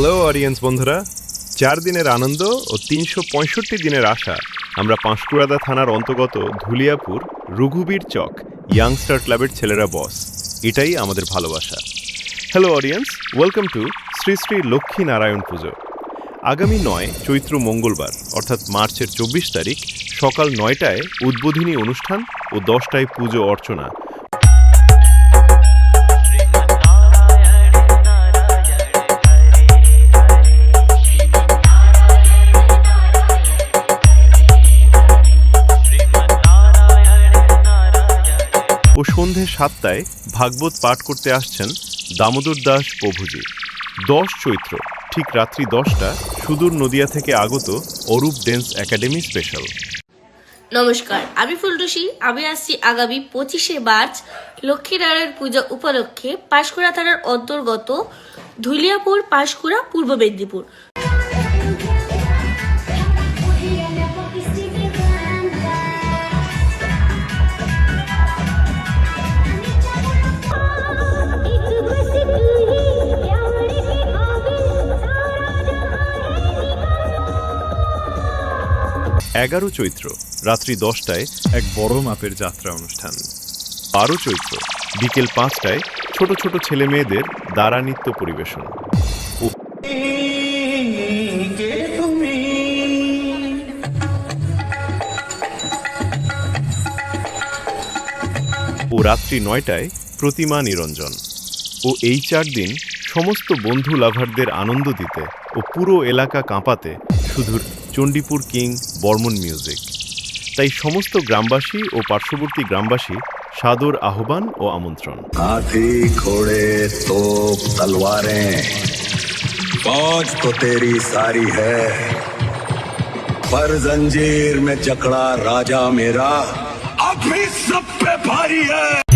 Hello audience বন্ধুরা, 4 দিনের আনন্দ ও 365 দিনের আশা আমরা পাঁশকুড়াদা থানার অন্তর্গত ধুলিয়াপুর রঘুবীর চক ইয়াংস্টার ক্লাবের ছেলেরা বস, এটাই আমাদের ভালোবাসা। Hello audience, welcome to Shri Shri Lakshmi Narayan পুজো। আগামী 9 চৈত্র মঙ্গলবার অর্থাৎ মার্চের 24 তারিখ সকাল 9টায় উদ্বোধনী অনুষ্ঠান ও 10টায় পুজো অর্চনা। ও সন্ধে 7টায় ভাগবত পাঠ করতে আসছেন দামোদর দাস প্রভুজি। 10 চৈত্র ঠিক রাত্রি 10টা সুদূর নদিয়া থেকে আগত অরূপ ড্যান্স একাডেমি স্পেশাল। নমস্কার, আমি ফুলটুসি। আমি আসছি আগামী 25শে মার্চ লক্ষ্মীনারায়ণ পূজা উপলক্ষে পাঁশকুড়া থানার অন্তর্গত ধুলিয়াপুর, পাঁশকুড়া, পূর্ব মেদিনীপুর। এগারো চৈত্র রাত্রি 10টায় এক বড় মাপের যাত্রা অনুষ্ঠান। 12 চৈত্র বিকেল 5টায় ছোট ছোট ছেলে মেয়েদের দ্বারা নৃত্য পরিবেশন ও রাত্রি 9টায় প্রতিমা নিরঞ্জন। ও এই 4 দিন সমস্ত বন্ধু লাভারদের আনন্দ দিতে ও পুরো এলাকা কাঁপাতে শুধুর চণ্ডীপুর কিং বর্মন মিউজিক। তাই সমস্ত গ্রামবাসী ও পার্শ্ববর্তী গ্রামবাসী সাদর আহ্বান ও আমন্ত্রণ। हाथी घोड़े तोप तलवारें फौज तो तेरी सारी है, पर जंजीर में जकड़ा राजा मेरा अब भी सब पे भारी है।